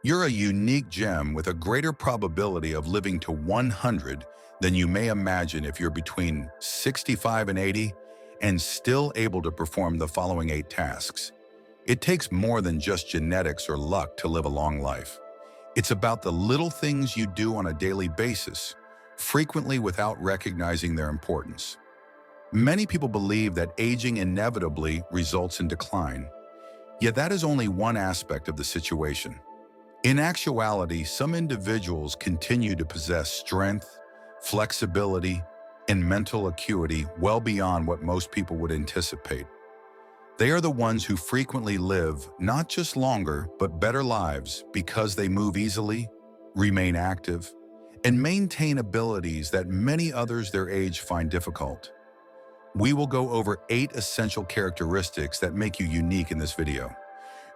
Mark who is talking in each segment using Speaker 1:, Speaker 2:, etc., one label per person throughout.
Speaker 1: You're a unique gem with a greater probability of living to 100 than you may imagine if you're between 65 and 80 and still able to perform the following 8 tasks. It takes more than just genetics or luck to live a long life. It's about the little things you do on a daily basis, frequently without recognizing their importance. Many people believe that aging inevitably results in decline, yet that is only one aspect of the situation. In actuality, some individuals continue to possess strength, flexibility, and mental acuity well beyond what most people would anticipate. They are the ones who frequently live not just longer, but better lives because they move easily, remain active, and maintain abilities that many others their age find difficult. We will go over 8 essential characteristics that make you unique in this video.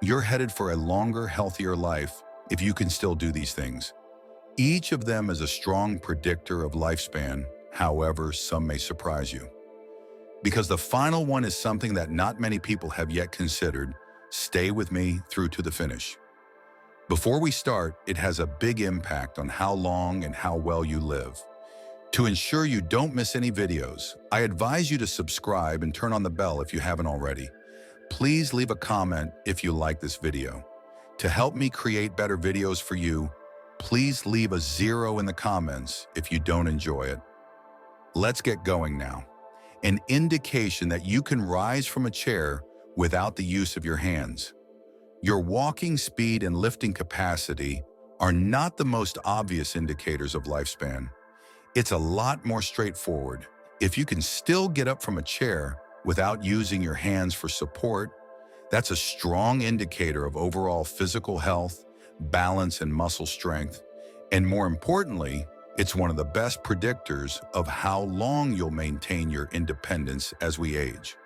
Speaker 1: You're headed for a longer, healthier life if you can still do these things. Each of them is a strong predictor of lifespan, however, some may surprise you. Because the final one is something that not many people have yet considered, stay with me through to the finish. Before we start, it has a big impact on how long and how well you live. To ensure you don't miss any videos, I advise you to subscribe and turn on the bell if you haven't already. Please leave a comment if you like this video. To help me create better videos for you, please leave a 0 in the comments if you don't enjoy it. Let's get going now. An indication that you can rise from a chair without the use of your hands. Your walking speed and lifting capacity are not the most obvious indicators of lifespan. It's a lot more straightforward. If you can still get up from a chair without using your hands for support, that's a strong indicator of overall physical health, balance, and muscle strength. And more importantly, it's one of the best predictors of how long you'll maintain your independence as we age.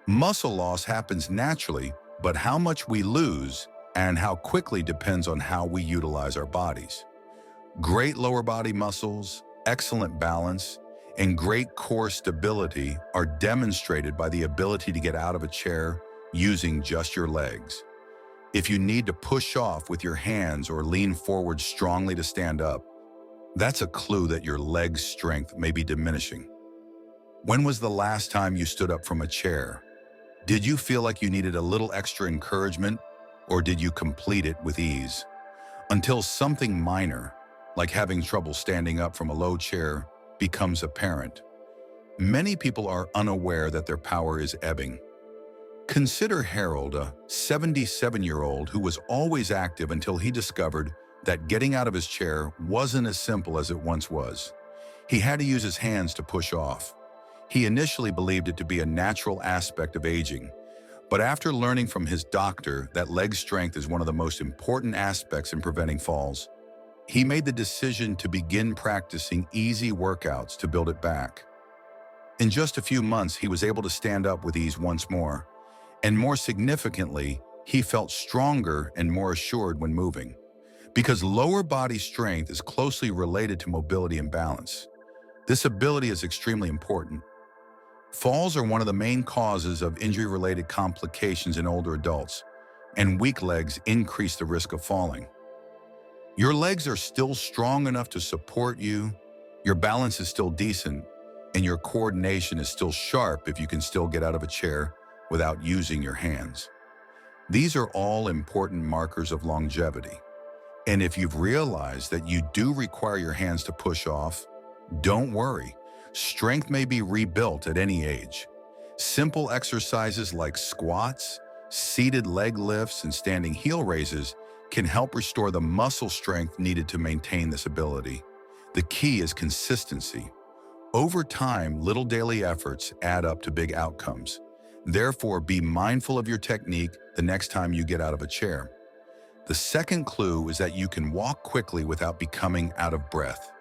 Speaker 1: Muscle loss happens naturally, but how much we lose and how quickly depends on how we utilize our bodies. Great lower body muscles, excellent balance, and great core stability are demonstrated by the ability to get out of a chair using just your legs. If you need to push off with your hands or lean forward strongly to stand up, that's a clue that your leg strength may be diminishing. When was the last time you stood up from a chair? Did you feel like you needed a little extra encouragement, or did you complete it with ease? Until something minor, like having trouble standing up from a low chair, becomes apparent. Many people are unaware that their power is ebbing. Consider Harold, a 77-year-old who was always active until he discovered that getting out of his chair wasn't as simple as it once was. He had to use his hands to push off. He initially believed it to be a natural aspect of aging, but after learning from his doctor that leg strength is one of the most important aspects in preventing falls, he made the decision to begin practicing easy workouts to build it back. In just a few months, he was able to stand up with ease once more, and more significantly, he felt stronger and more assured when moving. Because lower body strength is closely related to mobility and balance. This ability is extremely important. Falls are one of the main causes of injury-related complications in older adults, and weak legs increase the risk of falling. Your legs are still strong enough to support you, your balance is still decent, and your coordination is still sharp if you can still get out of a chair without using your hands. These are all important markers of longevity. And if you've realized that you do require your hands to push off, don't worry. Strength may be rebuilt at any age. Simple exercises like squats, seated leg lifts, and standing heel raises can help restore the muscle strength needed to maintain this ability. The key is consistency. Over time, little daily efforts add up to big outcomes. Therefore, be mindful of your technique the next time you get out of a chair. The second clue is that you can walk quickly without becoming out of breath,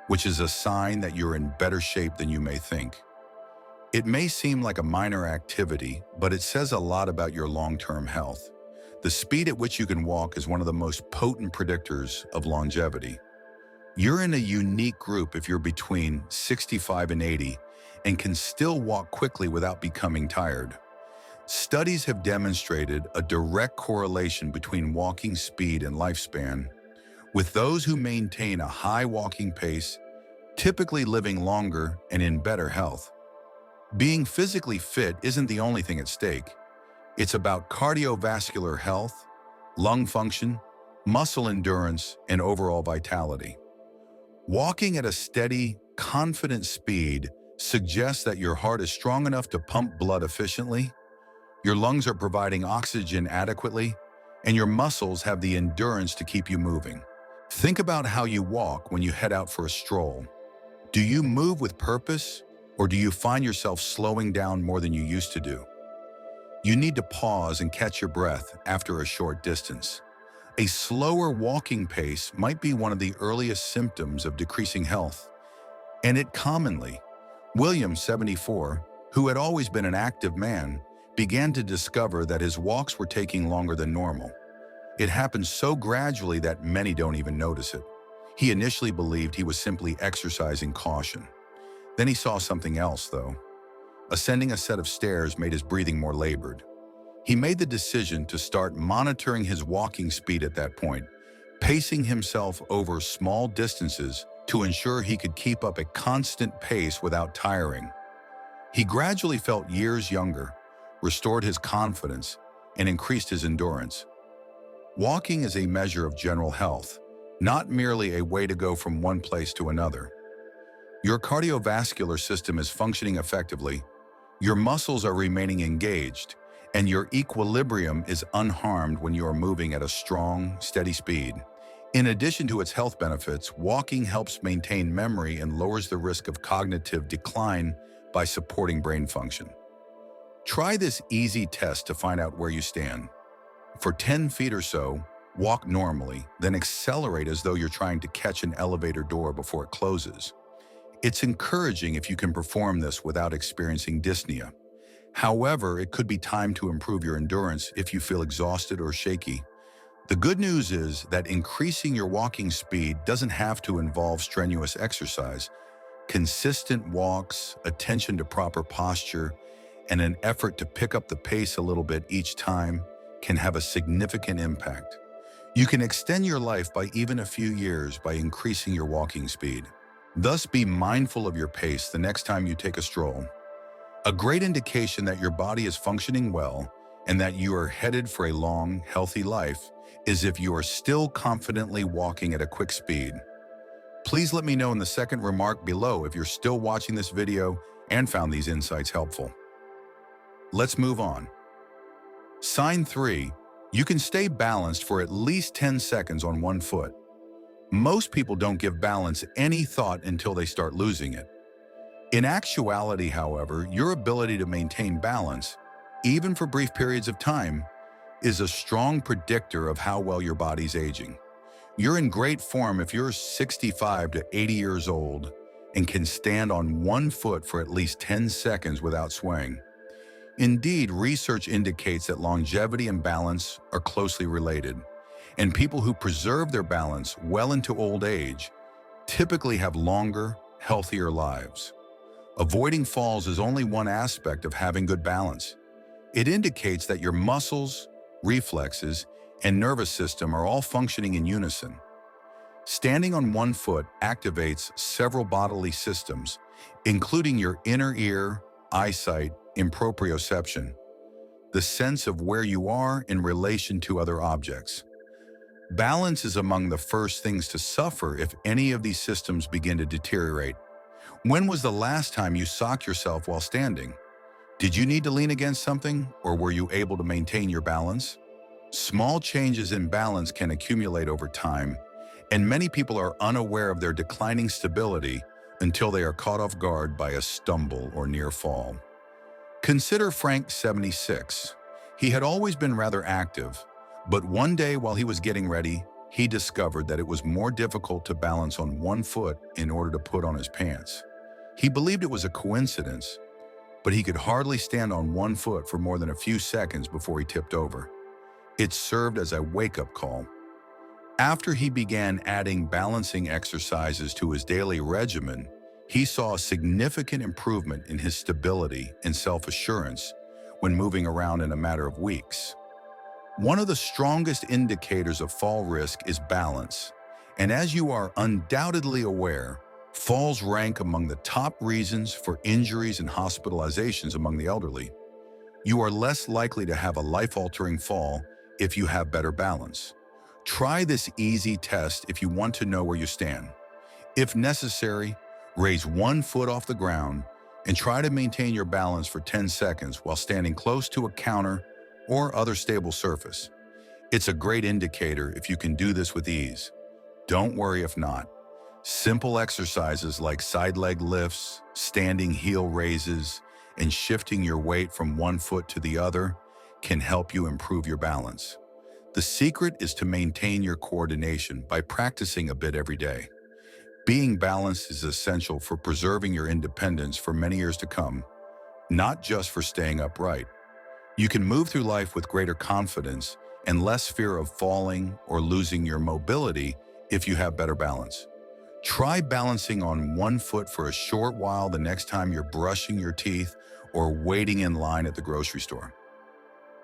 Speaker 1: which is a sign that you're in better shape than you may think. It may seem like a minor activity, but it says a lot about your long-term health. The speed at which you can walk is one of the most potent predictors of longevity. You're in a unique group if you're between 65 and 80 and can still walk quickly without becoming tired. Studies have demonstrated a direct correlation between walking speed and lifespan, with those who maintain a high walking pace typically living longer and in better health. Being physically fit isn't the only thing at stake. It's about cardiovascular health, lung function, muscle endurance, and overall vitality. Walking at a steady, confident speed suggests that your heart is strong enough to pump blood efficiently, your lungs are providing oxygen adequately, and your muscles have the endurance to keep you moving. Think about how you walk when you head out for a stroll. Do you move with purpose, or do you find yourself slowing down more than you used to do? You need to pause and catch your breath after a short distance. A slower walking pace might be one of the earliest symptoms of decreasing health, and it commonly. William, 74, who had always been an active man, began to discover that his walks were taking longer than normal. It happened so gradually that many don't even notice it. He initially believed he was simply exercising caution. Then he saw something else, though. Ascending a set of stairs made his breathing more labored. He made the decision to start monitoring his walking speed at that point, pacing himself over small distances to ensure he could keep up a constant pace without tiring. He gradually felt years younger, restored his confidence, and increased his endurance. Walking is a measure of general health, not merely a way to go from one place to another. Your cardiovascular system is functioning effectively, your muscles are remaining engaged, and your equilibrium is unharmed when you are moving at a strong, steady speed. In addition to its health benefits, walking helps maintain memory and lowers the risk of cognitive decline by supporting brain function. Try this easy test to find out where you stand. For 10 feet or so, walk normally, then accelerate as though you're trying to catch an elevator door before it closes. It's encouraging if you can perform this without experiencing dyspnea. However, it could be time to improve your endurance if you feel exhausted or shaky. The good news is that increasing your walking speed doesn't have to involve strenuous exercise. Consistent walks, attention to proper posture, and an effort to pick up the pace a little bit each time can have a significant impact. You can extend your life by even a few years by increasing your walking speed. Thus, be mindful of your pace the next time you take a stroll. A great indication that your body is functioning well and that you are headed for a long, healthy life is if you are still confidently walking at a quick speed. Please let me know in the second remark below if you're still watching this video and found these insights helpful. Let's move on. Sign 3. You can stay balanced for at least 10 seconds on one foot. Most people don't give balance any thought until they start losing it. In actuality, however, your ability to maintain balance, even for brief periods of time, is a strong predictor of how well your body's aging. You're in great form if you're 65 to 80 years old and can stand on one foot for at least 10 seconds without swaying. Indeed, research indicates that longevity and balance are closely related, and people who preserve their balance well into old age typically have longer, healthier lives. Avoiding falls is only one aspect of having good balance. It indicates that your muscles, reflexes, and nervous system are all functioning in unison. Standing on one foot activates several bodily systems, including your inner ear, eyesight, and proprioception, the sense of where you are in relation to other objects. Balance is among the first things to suffer if any of these systems begin to deteriorate. When was the last time you socked yourself while standing? Did you need to lean against something, or were you able to maintain your balance? Small changes in balance can accumulate over time, and many people are unaware of their declining stability until they are caught off guard by a stumble or near fall. Consider Frank, 76. He had always been rather active, but one day while he was getting ready, he discovered that it was more difficult to balance on one foot in order to put on his pants. He believed it was a coincidence, but he could hardly stand on one foot for more than a few seconds before he tipped over. It served as a wake-up call. After he began adding balancing exercises to his daily regimen, he saw a significant improvement in his stability and self-assurance, when moving around in a matter of weeks. One of the strongest indicators of fall risk is balance, and as you are undoubtedly aware, falls rank among the top reasons for injuries and hospitalizations among the elderly. You are less likely to have a life-altering fall if you have better balance. Try this easy test if you want to know where you stand. If necessary, raise one foot off the ground and try to maintain your balance for 10 seconds while standing close to a counter or other stable surface. It's a great indicator if you can do this with ease. Don't worry if not. Simple exercises like side leg lifts, standing heel raises, and shifting your weight from one foot to the other can help you improve your balance. The secret is to maintain your coordination by practicing a bit every day. Being balanced is essential for preserving your independence for many years to come, not just for staying upright. You can move through life with greater confidence and less fear of falling or losing your mobility if you have better balance. Try balancing on one foot for a short while the next time you're brushing your teeth or waiting in line at the grocery store.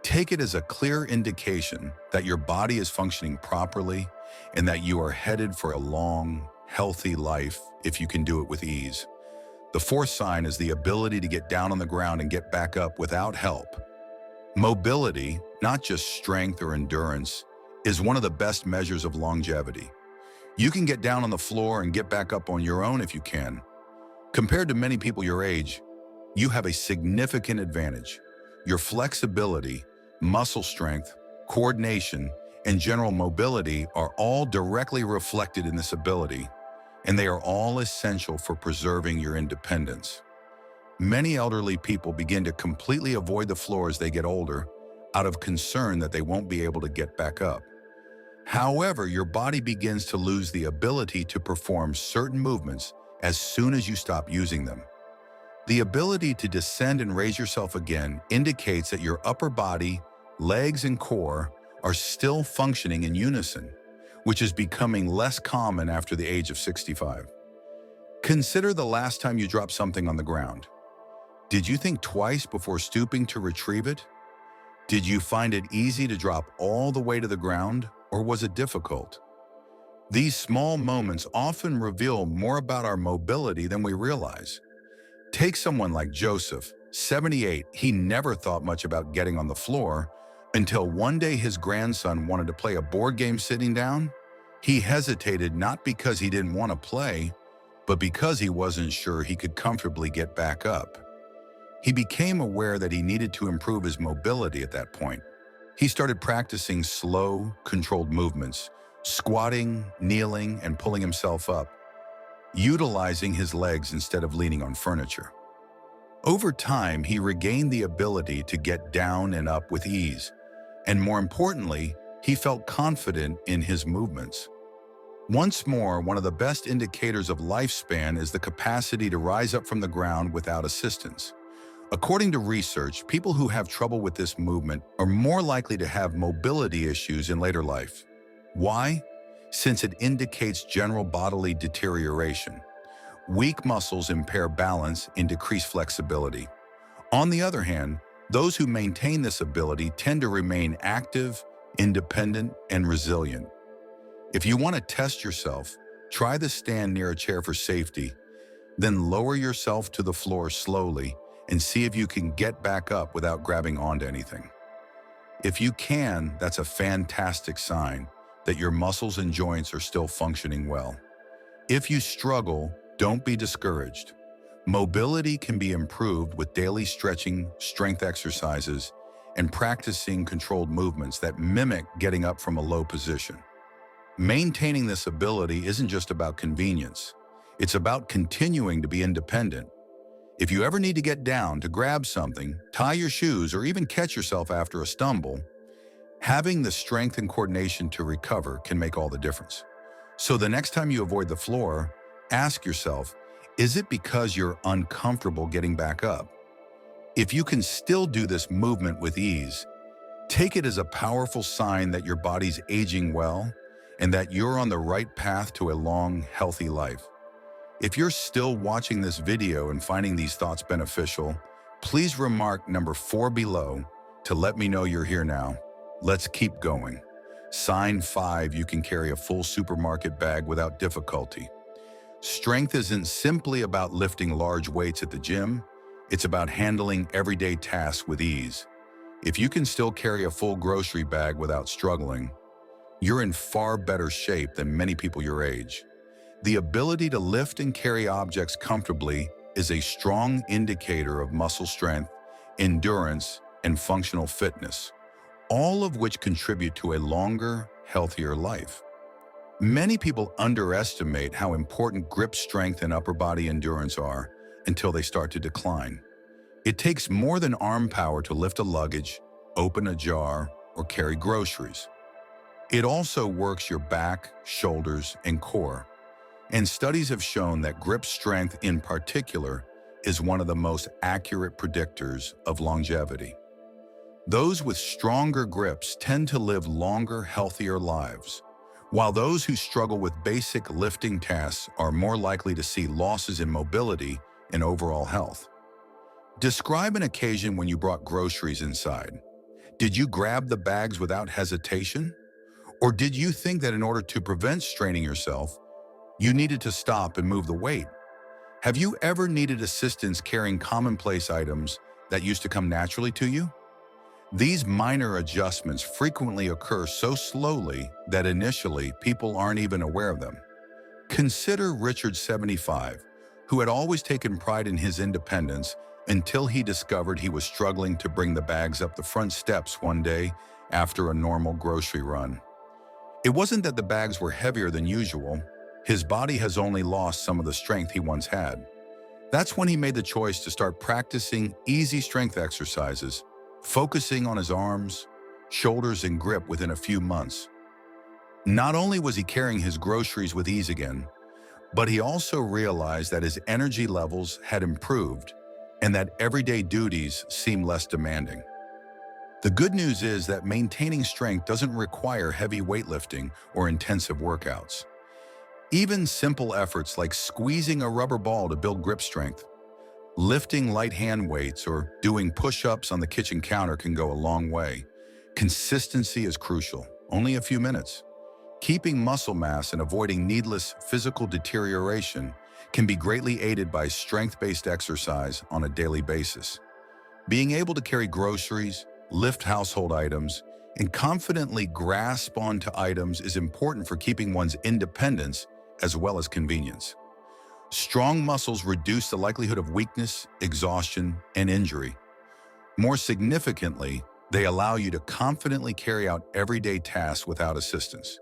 Speaker 1: Take it as a clear indication that your body is functioning properly and that you are headed for a long, healthy life if you can do it with ease. The fourth sign is the ability to get down on the ground and get back up without help. Mobility, not just strength or endurance, is one of the best measures of longevity. You can get down on the floor and get back up on your own if you can. Compared to many people your age, you have a significant advantage. Your flexibility, muscle strength, coordination, and general mobility are all directly reflected in this ability, and they are all essential for preserving your independence. Many elderly people begin to completely avoid the floor as they get older, out of concern that they won't be able to get back up. However, your body begins to lose the ability to perform certain movements as soon as you stop using them. The ability to descend and raise yourself again indicates that your upper body, legs, and core are still functioning in unison, which is becoming less common after the age of 65. Consider the last time you dropped something on the ground. Did you think twice before stooping to retrieve it? Did you find it easy to drop all the way to the ground, or was it difficult? These small moments often reveal more about our mobility than we realize. Take someone like Joseph, 78. He never thought much about getting on the floor until one day his grandson wanted to play a board game sitting down. He hesitated not because he didn't want to play, but because he wasn't sure he could comfortably get back up. He became aware that he needed to improve his mobility at that point. He started practicing slow, controlled movements, squatting, kneeling, and pulling himself up, utilizing his legs instead of leaning on furniture. Over time, he regained the ability to get down and up with ease, and more importantly, he felt confident in his movements. Once more, one of the best indicators of lifespan is the capacity to rise up from the ground without assistance. According to research, people who have trouble with this movement are more likely to have mobility issues in later life. Why? Since it indicates general bodily deterioration. Weak muscles impair balance and decrease flexibility. On the other hand, those who maintain this ability tend to remain active, independent, and resilient. If you want to test yourself, try to stand near a chair for safety, then lower yourself to the floor slowly and see if you can get back up without grabbing onto anything. If you can, that's a fantastic sign that your muscles and joints are still functioning well. If you struggle, don't be discouraged. Mobility can be improved with daily stretching, strength exercises, and practicing controlled movements that mimic getting up from a low position. Maintaining this ability isn't just about convenience. It's about continuing to be independent. If you ever need to get down to grab something, tie your shoes, or even catch yourself after a stumble, having the strength and coordination to recover can make all the difference. So the next time you avoid the floor, ask yourself, is it because you're uncomfortable getting back up? If you can still do this movement with ease, take it as a powerful sign that your body's aging well and that you're on the right path to a long, healthy life. If you're still watching this video and finding these thoughts beneficial, Please remark number 4 below to let me know you're here now. Let's keep going. Sign 5, you can carry a full supermarket bag without difficulty. Strength isn't simply about lifting large weights at the gym, it's about handling everyday tasks with ease. If you can still carry a full grocery bag without struggling, you're in far better shape than many people your age. The ability to lift and carry objects comfortably is a strong indicator of muscle strength, endurance, and functional fitness, all of which contribute to a longer, healthier life. Many people underestimate how important grip strength and upper body endurance are until they start to decline. It takes more than arm power to lift a luggage, open a jar, or carry groceries. It also works your back, shoulders, and core. And studies have shown that grip strength in particular is one of the most accurate predictors of longevity. Those with stronger grips tend to live longer, healthier lives, while those who struggle with basic lifting tasks are more likely to see losses in mobility and overall health. Describe an occasion when you brought groceries inside. Did you grab the bags without hesitation? Or did you think that in order to prevent straining yourself, you needed to stop and move the weight? Have you ever needed assistance carrying commonplace items that used to come naturally to you? These minor adjustments frequently occur so slowly that initially people aren't even aware of them. Consider Richard, 75, who had always taken pride in his independence until he discovered he was struggling to bring the bags up the front steps one day after a normal grocery run. It wasn't that the bags were heavier than usual. His body has only lost some of the strength he once had. That's when he made the choice to start practicing easy strength exercises, focusing on his arms, shoulders, and grip within a few months. Not only was he carrying his groceries with ease again, but he also realized that his energy levels had improved and that everyday duties seemed less demanding. The good news is that maintaining strength doesn't require heavy weightlifting or intensive workouts. Even simple efforts like squeezing a rubber ball to build grip strength, lifting light hand weights, or doing push-ups on the kitchen counter can go a long way. Consistency is crucial, only a few minutes. Keeping muscle mass and avoiding needless physical deterioration can be greatly aided by strength-based exercise on a daily basis. Being able to carry groceries, lift household items, and confidently grasp onto items is important for keeping one's independence as well as convenience. Strong muscles reduce the likelihood of weakness, exhaustion, and injury. More significantly, they allow you to confidently carry out everyday tasks without assistance.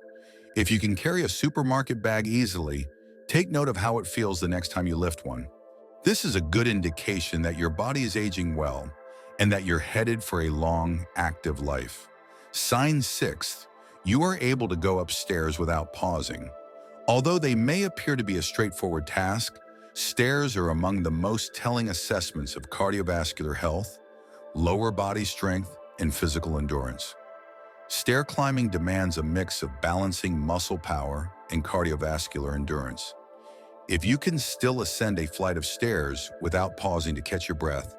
Speaker 1: If you can carry a supermarket bag easily, take note of how it feels the next time you lift one. This is a good indication that your body is aging well and that you're headed for a long, active life. Sign 6, you are able to go upstairs without pausing. Although they may appear to be a straightforward task, stairs are among the most telling assessments of cardiovascular health, lower body strength, and physical endurance. Stair climbing demands a mix of balancing muscle power and cardiovascular endurance. If you can still ascend a flight of stairs without pausing to catch your breath,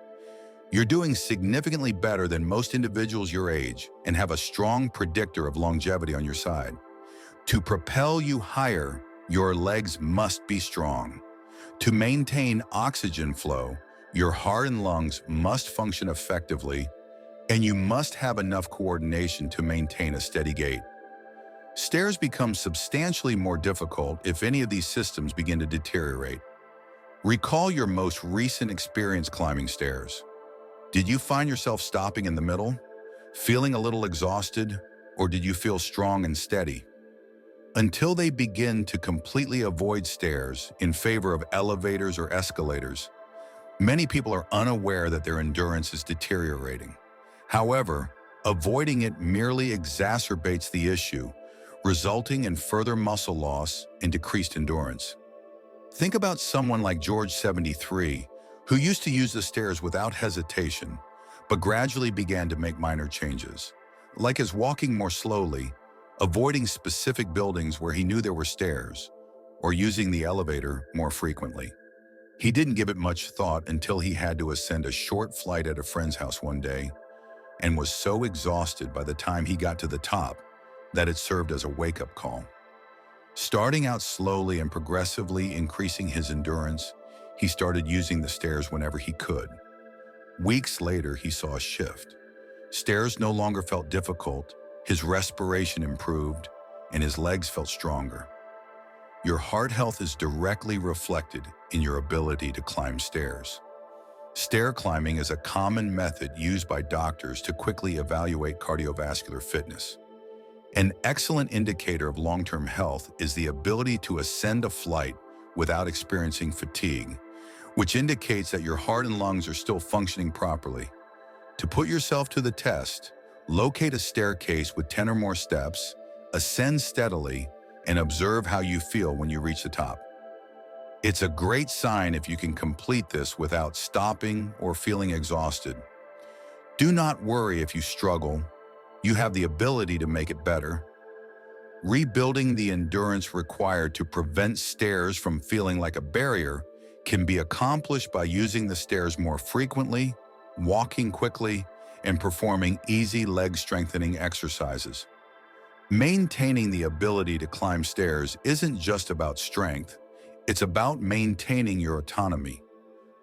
Speaker 1: you're doing significantly better than most individuals your age and have a strong predictor of longevity on your side. To propel you higher, your legs must be strong. To maintain oxygen flow, your heart and lungs must function effectively, and you must have enough coordination to maintain a steady gait. Stairs become substantially more difficult if any of these systems begin to deteriorate. Recall your most recent experience climbing stairs. Did you find yourself stopping in the middle, feeling a little exhausted, or did you feel strong and steady? Until they begin to completely avoid stairs in favor of elevators or escalators, many people are unaware that their endurance is deteriorating. However, avoiding it merely exacerbates the issue, resulting in further muscle loss and decreased endurance. Think about someone like George, 73, who used to use the stairs without hesitation, but gradually began to make minor changes, like his walking more slowly, avoiding specific buildings where he knew there were stairs, or using the elevator more frequently. He didn't give it much thought until he had to ascend a short flight at a friend's house one day and was so exhausted by the time he got to the top that it served as a wake-up call. Starting out slowly and progressively increasing his endurance, he started using the stairs whenever he could. Weeks later, he saw a shift. Stairs no longer felt difficult, his respiration improved, and his legs felt stronger. Your heart health is directly reflected in your ability to climb stairs. Stair climbing is a common method used by doctors to quickly evaluate cardiovascular fitness. An excellent indicator of long-term health is the ability to ascend a flight without experiencing fatigue, which indicates that your heart and lungs are still functioning properly. To put yourself to the test, locate a staircase with 10 or more steps, ascend steadily, and observe how you feel when you reach the top. It's a great sign if you can complete this without stopping or feeling exhausted. Do not worry if you struggle. You have the ability to make it better. Rebuilding the endurance required to prevent stairs from feeling like a barrier can be accomplished by using the stairs more frequently, walking quickly, and performing easy leg strengthening exercises. Maintaining the ability to climb stairs isn't just about strength, it's about maintaining your autonomy.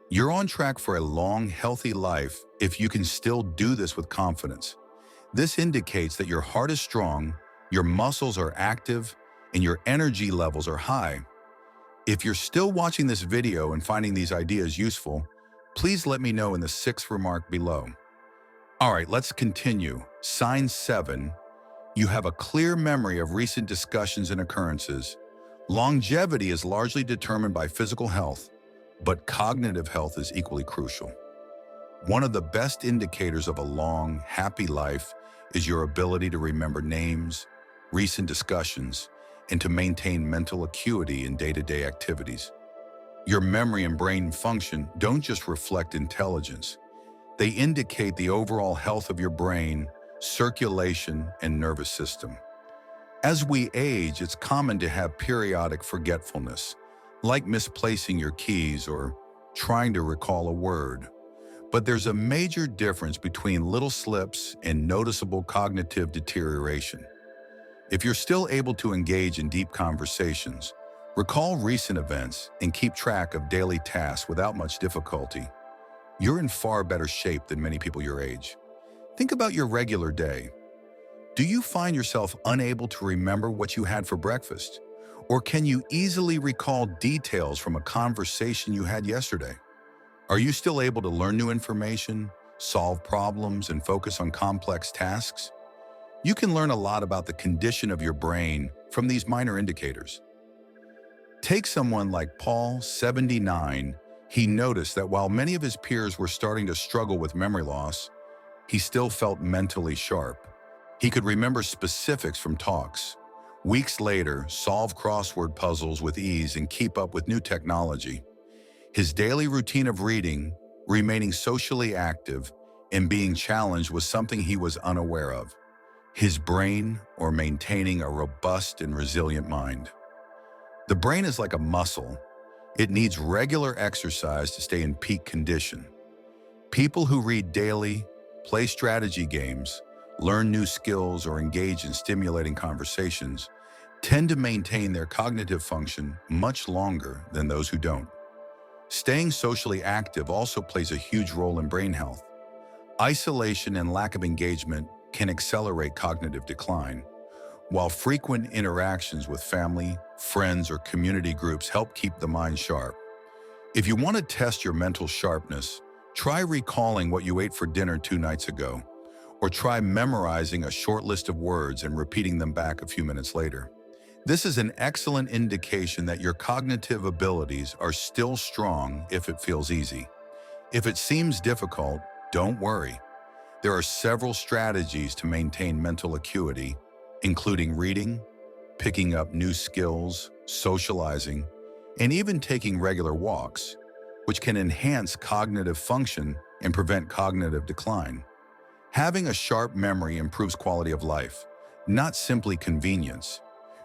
Speaker 1: You're on track for a long, healthy life if you can still do this with confidence. This indicates that your heart is strong, your muscles are active, and your energy levels are high. If you're still watching this video and finding these ideas useful, please let me know in the 6th remark below. All right, let's continue. Sign 7. You have a clear memory of recent discussions and occurrences. Longevity is largely determined by physical health, but cognitive health is equally crucial. One of the best indicators of a long, happy life is your ability to remember names, recent discussions, and to maintain mental acuity in day-to-day activities. Your memory and brain function don't just reflect intelligence. They indicate the overall health of your brain, circulation, and nervous system. As we age, it's common to have periodic forgetfulness, like misplacing your keys or trying to recall a word. But there's a major difference between little slips and noticeable cognitive deterioration. If you're still able to engage in deep conversations, recall recent events, and keep track of daily tasks without much difficulty, you're in far better shape than many people your age. Think about your regular day. Do you find yourself unable to remember what you had for breakfast? Or can you easily recall details from a conversation you had yesterday? Are you still able to learn new information, solve problems, and focus on complex tasks? You can learn a lot about the condition of your brain from these minor indicators. Take someone like Paul, 79. He noticed that while many of his peers were starting to struggle with memory loss, he still felt mentally sharp. He could remember specifics from talks. Weeks later, solve crossword puzzles with ease and keep up with new technology. His daily routine of reading, remaining socially active, and being challenged was something he was unaware of. His brain, or maintaining a robust and resilient mind. The brain is like a muscle. It needs regular exercise to stay in peak condition. People who read daily, play strategy games, learn new skills, or engage in stimulating conversations tend to maintain their cognitive function much longer than those who don't. Staying socially active also plays a huge role in brain health. Isolation and lack of engagement can accelerate cognitive decline, while frequent interactions with family, friends, or community groups help keep the mind sharp. If you want to test your mental sharpness, try recalling what you ate for dinner 2 nights ago, or try memorizing a short list of words and repeating them back a few minutes later. This is an excellent indication that your cognitive abilities are still strong if it feels easy. If it seems difficult, don't worry. There are several strategies to maintain mental acuity, including reading, picking up new skills, socializing, and even taking regular walks, which can enhance cognitive function and prevent cognitive decline. Having a sharp memory improves quality of life, not simply convenience.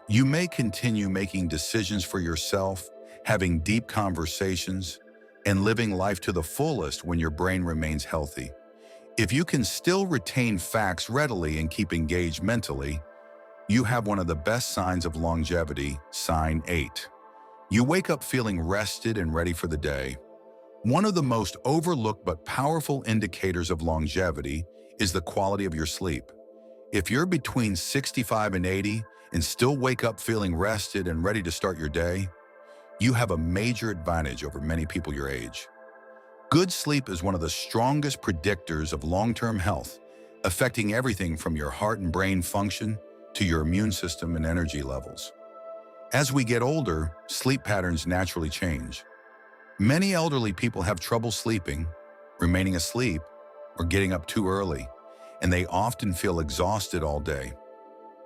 Speaker 1: You may continue making decisions for yourself, having deep conversations, and living life to the fullest when your brain remains healthy. If you can still retain facts readily and keep engaged mentally, you have one of the best signs of longevity, sign 8. You wake up feeling rested and ready for the day. One of the most overlooked but powerful indicators of longevity is the quality of your sleep. If you're between 65 and 80 and still wake up feeling rested and ready to start your day, you have a major advantage over many people your age. Good sleep is one of the strongest predictors of long-term health, affecting everything from your heart and brain function to your immune system and energy levels. As we get older, sleep patterns naturally change. Many elderly people have trouble sleeping, remaining asleep, or getting up too early, and they often feel exhausted all day.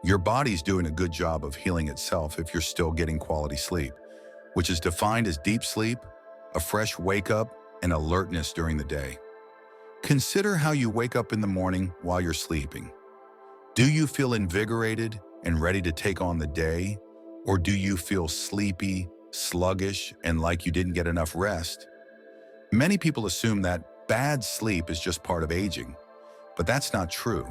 Speaker 1: Your body's doing a good job of healing itself if you're still getting quality sleep, which is defined as deep sleep, a fresh wake-up, and alertness during the day. Consider how you wake up in the morning while you're sleeping. Do you feel invigorated and ready to take on the day, or do you feel sleepy, sluggish, and like you didn't get enough rest? Many people assume that bad sleep is just part of aging, but that's not true.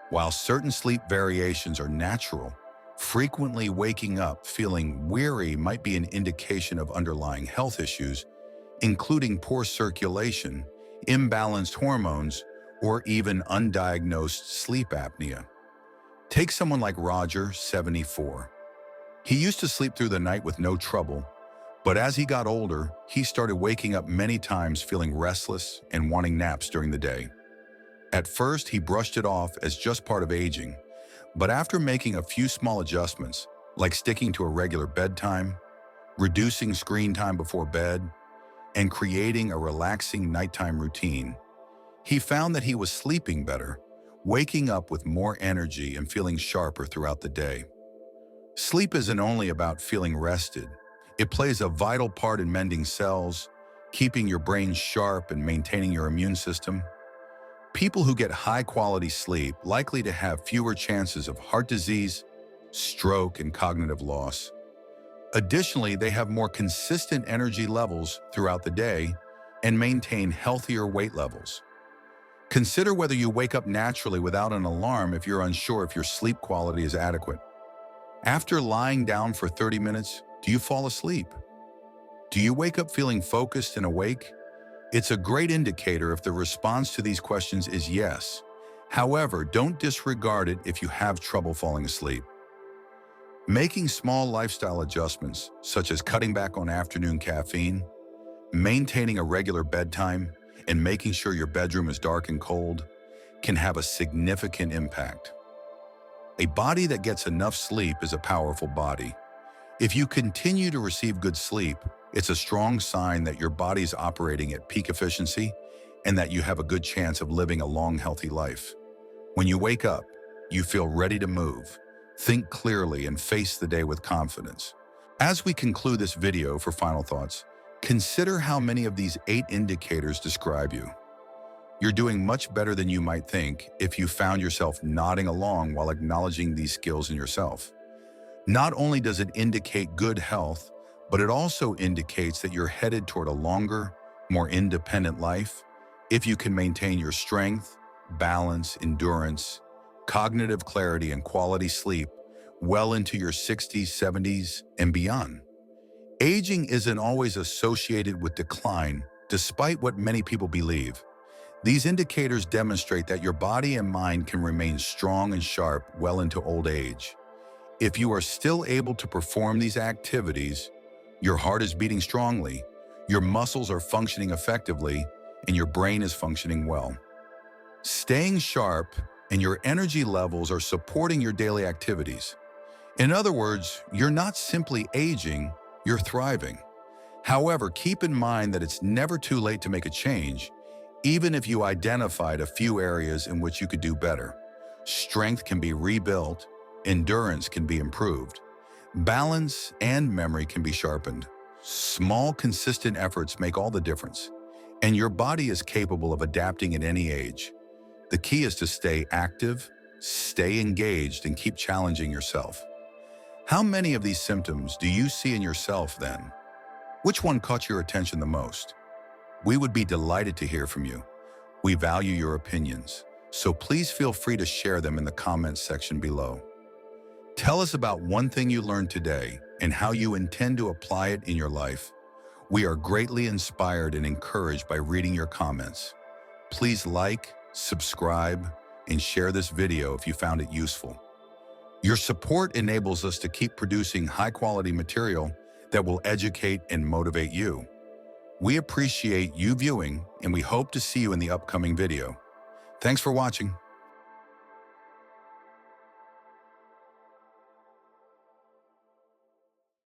Speaker 1: While certain sleep variations are natural, frequently waking up feeling weary might be an indication of underlying health issues, including poor circulation, imbalanced hormones, or even undiagnosed sleep apnea. Take someone like Roger, 74. He used to sleep through the night with no trouble, but as he got older, he started waking up many times feeling restless and wanting naps during the day. At first, he brushed it off as just part of aging, but after making a few small adjustments, like sticking to a regular bedtime, reducing screen time before bed, and creating a relaxing nighttime routine, he found that he was sleeping better, waking up with more energy and feeling sharper throughout the day. Sleep isn't only about feeling rested. It plays a vital part in mending cells, keeping your brain sharp and maintaining your immune system. People who get high-quality sleep likely to have fewer chances of heart disease, stroke, and cognitive loss. Additionally, they have more consistent energy levels throughout the day and maintain healthier weight levels. Consider whether you wake up naturally without an alarm if you're unsure if your sleep quality is adequate. After lying down for 30 minutes, do you fall asleep? Do you wake up feeling focused and awake? It's a great indicator if the response to these questions is yes. However, don't disregard it if you have trouble falling asleep. Making small lifestyle adjustments, such as cutting back on afternoon caffeine, maintaining a regular bedtime, and making sure your bedroom is dark and cold, can have a significant impact. A body that gets enough sleep is a powerful body. If you continue to receive good sleep, it's a strong sign that your body is operating at peak efficiency and that you have a good chance of living a long, healthy life. When you wake up, you feel ready to move, think clearly, and face the day with confidence. As we conclude this video for final thoughts, consider how many of these 8 indicators describe you. You're doing much better than you might think if you found yourself nodding along while acknowledging these skills in yourself. Not only does it indicate good health, but it also indicates that you're headed toward a longer, more independent life if you can maintain your strength, balance, endurance, cognitive clarity, and quality sleep well into your 60s, 70s, and beyond. Aging isn't always associated with decline, despite what many people believe. These indicators demonstrate that your body and mind can remain strong and sharp well into old age. If you are still able to perform these activities, your heart is beating strongly, your muscles are functioning effectively, and your brain is functioning well. Staying sharp and your energy levels are supporting your daily activities. In other words, you're not simply aging, you're thriving. However, keep in mind that it's never too late to make a change, even if you identified a few areas in which you could do better. Strength can be rebuilt, endurance can be improved, balance and memory can be sharpened. Small, consistent efforts make all the difference, and your body is capable of adapting at any age. The key is to stay active, stay engaged, and keep challenging yourself. How many of these symptoms do you see in yourself then? Which one caught your attention the most? We would be delighted to hear from you. We value your opinions, so please feel free to share them in the comments section below. Tell us about one thing you learned today and how you intend to apply it in your life. We are greatly inspired and encouraged by reading your comments. Please like, subscribe, and share this video if you found it useful. Your support enables us to keep producing high-quality material that will educate and motivate you. We appreciate you viewing, and we hope to see you in the upcoming video. Thanks for watching.